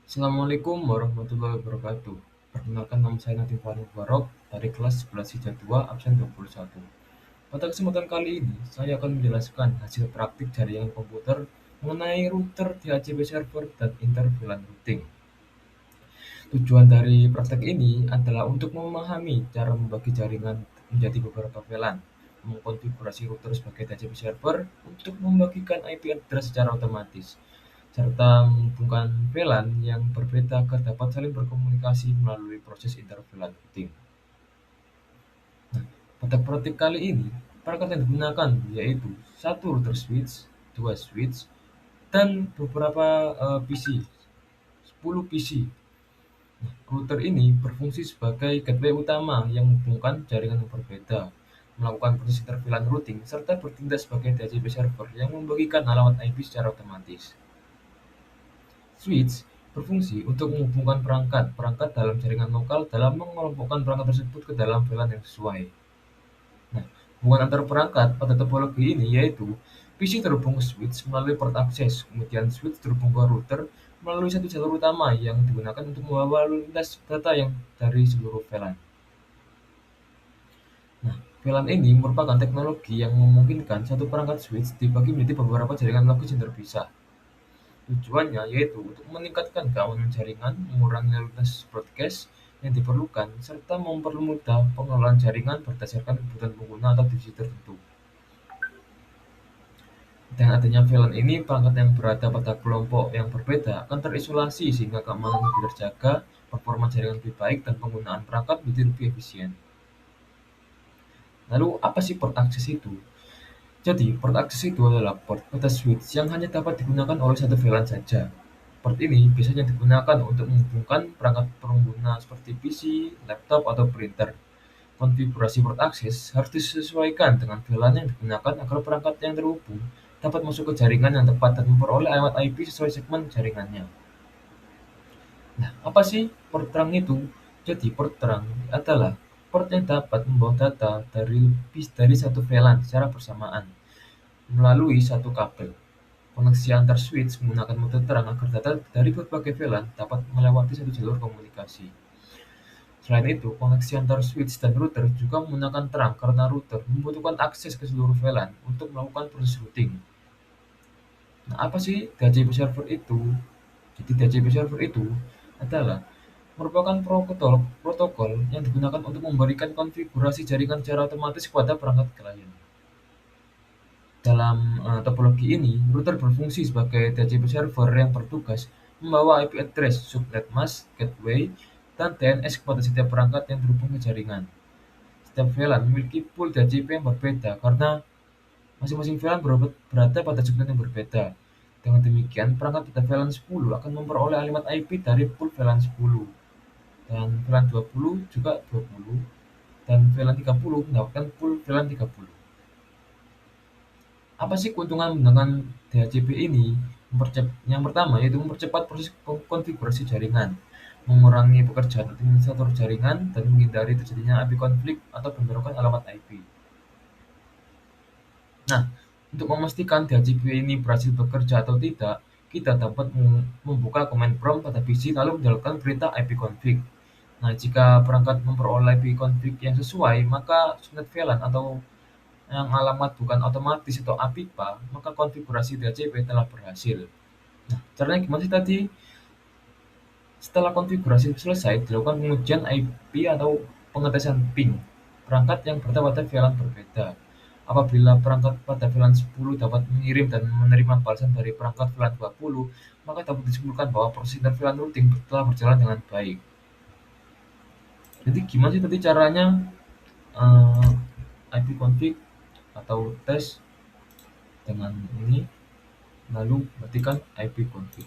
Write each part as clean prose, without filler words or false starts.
Assalamualaikum warahmatullahi wabarakatuh. Perkenalkan, nama saya Nadiem Fahri Barok dari kelas 11 Hijab 2 absen 21. Pada kesempatan kali ini, saya akan menjelaskan hasil praktik jaringan komputer mengenai router DHCP server dan interVLAN routing. Tujuan dari praktek ini adalah untuk memahami cara membagi jaringan menjadi beberapa VLAN, mengkonfigurasi router sebagai DHCP server untuk membagikan IP address secara otomatis, serta menghubungkan VLAN yang berbeda agar dapat saling berkomunikasi melalui proses inter-VLAN routing. Nah, pada praktik kali ini, perangkat yang digunakan yaitu satu router switch, dua switch, dan beberapa PC, 10 PC. Nah, router ini berfungsi sebagai gateway utama yang menghubungkan jaringan yang berbeda, melakukan proses inter-VLAN routing, serta bertindak sebagai DHCP server yang membagikan alamat IP secara otomatis. Switch berfungsi untuk menghubungkan perangkat-perangkat dalam jaringan lokal dalam mengelompokkan perangkat tersebut ke dalam VLAN yang sesuai. Nah, hubungan antar perangkat pada topologi ini yaitu PC terhubung ke switch melalui port akses, kemudian switch terhubung ke router melalui satu jalur utama yang digunakan untuk membawa lalu lintas data yang dari seluruh VLAN. Nah, VLAN ini merupakan teknologi yang memungkinkan satu perangkat switch dibagi menjadi beberapa jaringan logis yang terpisah. Tujuannya yaitu untuk meningkatkan keamanan jaringan, mengurangi lalu lintas broadcast yang diperlukan, serta mempermudah pengelolaan jaringan berdasarkan kebutuhan pengguna atau divisi tertentu. Dengan adanya VLAN ini, perangkat yang berada pada kelompok yang berbeda akan terisolasi sehingga keamanan lebih terjaga, performa jaringan lebih baik, dan penggunaan perangkat menjadi lebih efisien. Lalu, apa sih port akses itu? Jadi, port akses itu adalah port pada switch yang hanya dapat digunakan oleh satu VLAN saja. Port ini biasanya digunakan untuk menghubungkan perangkat pengguna seperti PC, laptop, atau printer. Konfigurasi port akses harus disesuaikan dengan VLAN yang digunakan agar perangkat yang terhubung dapat masuk ke jaringan yang tepat dan memperoleh alamat IP sesuai segmen jaringannya. Nah, apa sih port terang itu? Jadi, port terang adalah port yang dapat membawa data dari lebih dari satu VLAN secara bersamaan melalui satu kabel. Koneksi antar switch menggunakan mode terang agar data dari berbagai VLAN dapat melewati satu jalur komunikasi. Selain itu, koneksi antar switch dan router juga menggunakan terang karena router membutuhkan akses ke seluruh VLAN untuk melakukan proses routing. Nah, apa sih DHCP server itu? Jadi DHCP server itu adalah merupakan protokol yang digunakan untuk memberikan konfigurasi jaringan secara otomatis kepada perangkat klien. Dalam topologi ini, router berfungsi sebagai DHCP server yang bertugas membawa IP address, subnet mask, gateway, dan DNS kepada setiap perangkat yang terhubung ke jaringan. Setiap VLAN memiliki pool DHCP yang berbeda karena masing-masing VLAN berada pada subnet yang berbeda. Dengan demikian, perangkat pada VLAN 10 akan memperoleh alamat IP dari pool VLAN 10, dan VLAN 20 juga 20, dan VLAN 30 mendapatkan pool VLAN 30. Apa sih keuntungan menggunakan DHCP ini? Yang pertama yaitu mempercepat proses konfigurasi jaringan, mengurangi pekerjaan administrator jaringan, dan menghindari terjadinya IP konflik atau pembelokan alamat IP. Nah, untuk memastikan DHCP ini berhasil bekerja atau tidak, kita dapat membuka command prompt pada PC lalu menjalankan perintah ipconfig. Nah, jika perangkat memperoleh IP config yang sesuai, maka subnet VLAN atau yang alamat bukan otomatis atau APIPA, maka konfigurasi DHCP telah berhasil. Nah, caranya gimana sih tadi? Setelah konfigurasi selesai, dilakukan pengujian IP atau pengetesan ping perangkat yang berada pada VLAN berbeda. Apabila perangkat pada VLAN 10 dapat mengirim dan menerima balasan dari perangkat VLAN 20, maka dapat disimpulkan bahwa proses inter-VLAN routing telah berjalan dengan baik. Jadi gimana sih tadi caranya IP config atau tes dengan ini, lalu matikan IP config.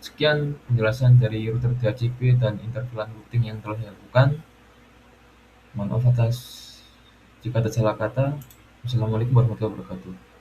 Sekian penjelasan dari router DHCP dan interVLAN routing yang telah dilakukan. Mohon maaf atas jika ada salah kata. Wassalamualaikum warahmatullahi wabarakatuh.